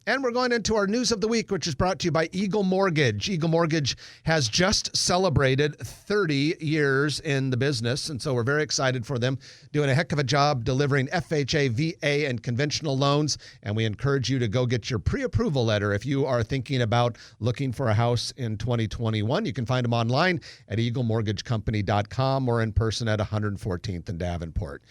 And we're going into our news of the week, which is brought to you by Eagle Mortgage. Eagle Mortgage has just celebrated 30 years in the business, and so we're very excited for them, doing a heck of a job delivering FHA, VA, and conventional loans. And we encourage you to go get your pre-approval letter if you are thinking about looking for a house in 2021. You can find them online at eaglemortgagecompany.com or in person at 114th and Davenport.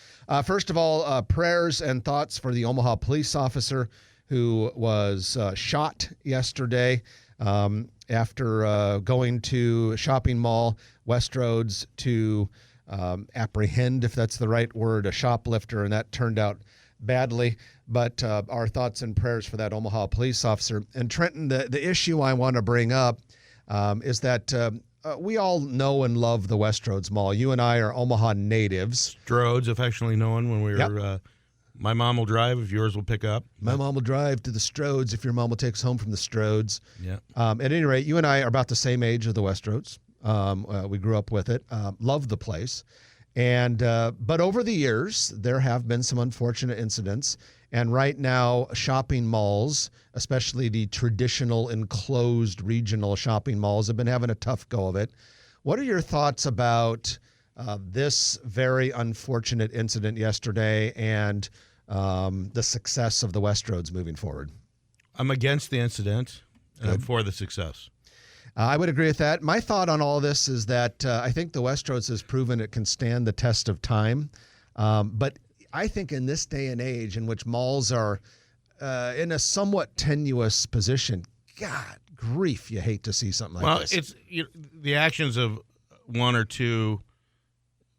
First of all, prayers and thoughts for the Omaha police officer who was shot yesterday after going to a shopping mall, Westroads, to apprehend, if that's the right word, a shoplifter, and that turned out badly. But our thoughts and prayers for that Omaha police officer. And Trenton, the issue I want to bring up is that we all know and love the Westroads Mall. You and I are Omaha natives. Stroads, affectionately known when we were my mom will drive if yours will pick up. My mom will drive to the Stroads if your mom will take us home from the Stroads. Yeah. At any rate, you and I are about the same age of the Westroads. We grew up with it. Love the place. And but over the years, there have been some unfortunate incidents. And right now, shopping malls, especially the traditional enclosed regional shopping malls, have been having a tough go of it. What are your thoughts about this very unfortunate incident yesterday and the success of the Westroads moving forward? I'm against the incident and I'm for the success. I would agree with that. My thought on all this is that I think the Westroads has proven it can stand the test of time. But I think in this day and age in which malls are in a somewhat tenuous position, God grief, you hate to see something like this. Well, it's the actions of one or two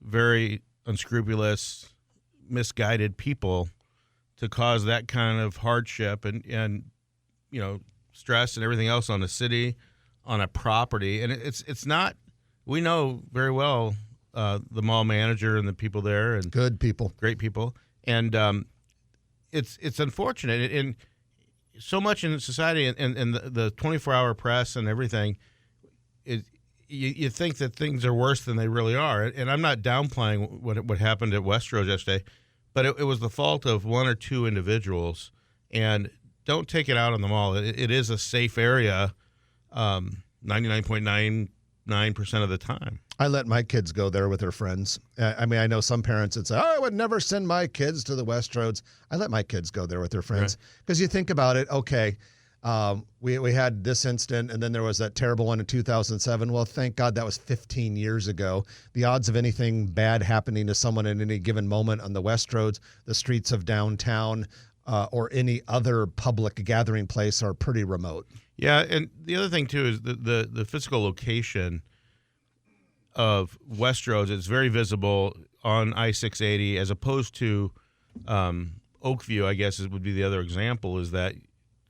very unscrupulous, misguided people to cause that kind of hardship and stress and everything else on the city, on a property. And it's not, we know very well the mall manager and the people there, and good people, great people. And it's unfortunate. And so much in society and the 24-hour press and everything, you think that things are worse than they really are. And I'm not downplaying what happened at Westroads yesterday, but it was the fault of one or two individuals. And don't take it out on the mall. It is a safe area 99.99% of the time. I let my kids go there with their friends. I mean, I know some parents would say, I would never send my kids to the Westroads. I let my kids go there with their friends. Because you think about it, okay, we had this incident, and then there was that terrible one in 2007. Well, thank God that was 15 years ago. The odds of anything bad happening to someone at any given moment on the Westroads, the streets of downtown, or any other public gathering place are pretty remote. Yeah, and the other thing, too, is the physical location of Westroads. It's very visible on I-680 as opposed to Oakview, I guess would be the other example, is that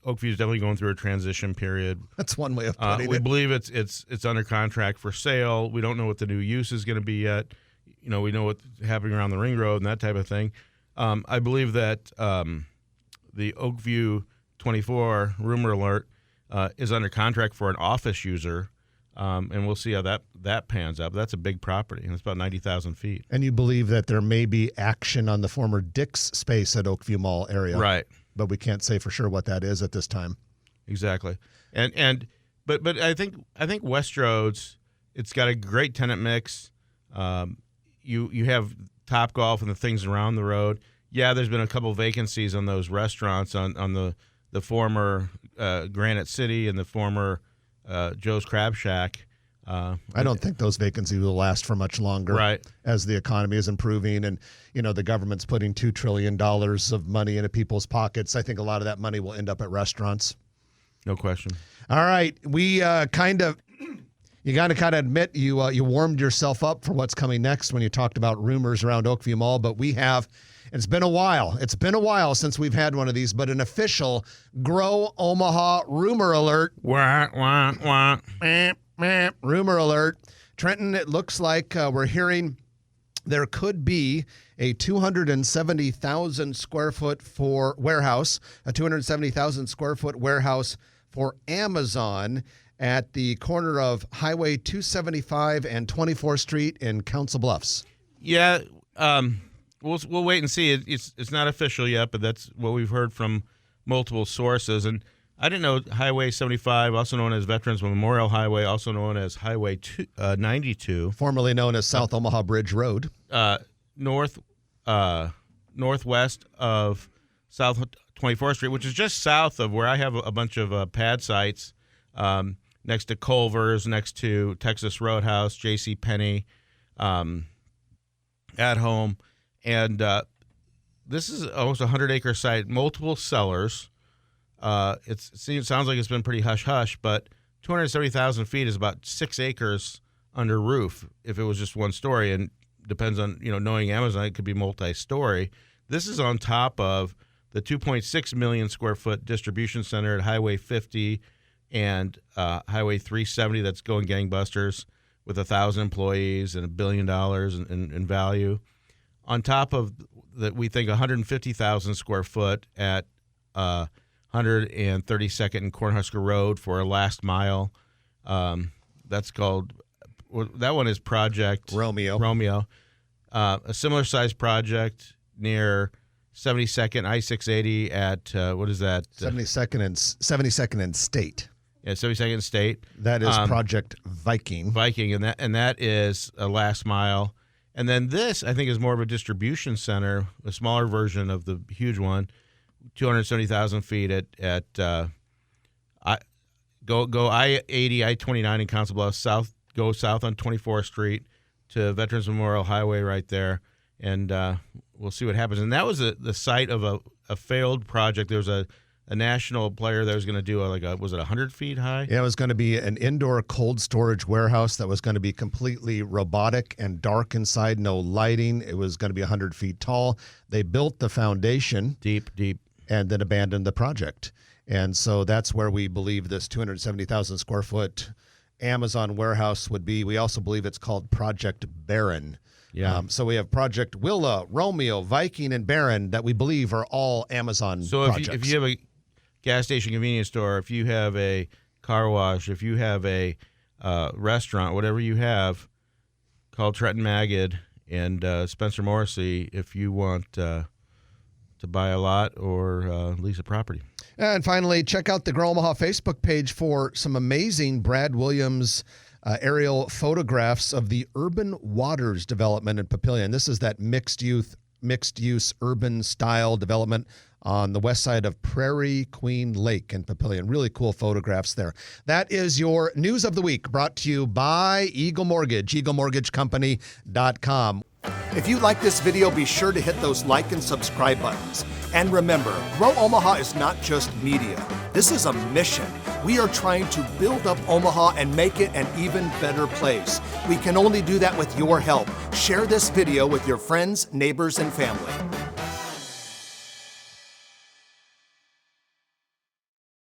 Oakview is definitely going through a transition period. That's one way of putting it. We believe it's under contract for sale. We don't know what the new use is going to be yet. We know what's happening around the ring road and that type of thing. I believe that the Oakview 24, rumor alert, is under contract for an office user, and we'll see how that pans out. But that's a big property, and it's about 90,000 feet. And you believe that there may be action on the former Dick's space at Oakview Mall area. Right. But we can't say for sure what that is at this time. Exactly. But I think Westroads, it's got a great tenant mix. You have Topgolf and the things around the road. Yeah, there's been a couple of vacancies on those restaurants on the former Granite City and the former Joe's Crab Shack. I don't think those vacancies will last for much longer. Right. As the economy is improving and, the government's putting $2 trillion of money into people's pockets. I think a lot of that money will end up at restaurants. No question. All right. We you got to kind of admit you warmed yourself up for what's coming next when you talked about rumors around Oakview Mall, but we have. It's been a while. It's been a while since we've had one of these, but an official Grow Omaha rumor alert. Wah, wah, wah. Rumor alert. Trenton, it looks like we're hearing there could be a 270,000 square foot warehouse for Amazon at the corner of Highway 275 and 24th Street in Council Bluffs. Yeah, we'll wait and see. It's not official yet, but that's what we've heard from multiple sources. And I didn't know Highway 75, also known as Veterans Memorial Highway, also known as Highway 92, formerly known as South Omaha Bridge Road, northwest of South 24th Street, which is just south of where I have a bunch of pad sites, next to Culver's, next to Texas Roadhouse, J.C. Penney, At Home, and this is almost a 100-acre site, multiple sellers. Sounds like it's been pretty hush-hush, but 270,000 feet is about 6 acres under roof if it was just one story, and depends on, knowing Amazon, it could be multi-story. This is on top of the 2.6 million square foot distribution center at Highway 50 and Highway 370 that's going gangbusters with 1,000 employees and $1 billion in value. On top of that, we think 150,000 square foot at 132nd and Cornhusker Road for a last mile. That one is Project Romeo. A similar size project near 72nd I-680 at what is that? 72nd and State. Yeah, 72nd State. That is Project Viking. And that is a last mile. And then this, I think, is more of a distribution center, a smaller version of the huge one, 270,000 feet at go I-80, I-29 in Council Bluffs, go south on 24th Street to Veterans Memorial Highway right there, and we'll see what happens. And that was the site of a failed project. There was a national player that was going to do was it 100 feet high? Yeah, it was going to be an indoor cold storage warehouse that was going to be completely robotic and dark inside, no lighting. It was going to be 100 feet tall. They built the foundation. Deep. And then abandoned the project. And so that's where we believe this 270,000 square foot Amazon warehouse would be. We also believe it's called Project Barron. Yeah. So we have Project Willa, Romeo, Viking, and Barron that we believe are all Amazon projects. If you have a gas station convenience store, if you have a car wash, if you have a restaurant, whatever you have, call Trenton Magid and Spencer Morrissey if you want to buy a lot or lease a property. And finally, check out the Grow Omaha Facebook page for some amazing Brad Williams aerial photographs of the Urban Waters development in Papillion. This is that mixed-use urban style development on the west side of Prairie Queen Lake in Papillion. Really cool photographs there. That is your News of the Week, brought to you by Eagle Mortgage, eaglemortgagecompany.com. If you like this video, be sure to hit those like and subscribe buttons. And remember, Grow Omaha is not just media. This is a mission. We are trying to build up Omaha and make it an even better place. We can only do that with your help. Share this video with your friends, neighbors, and family.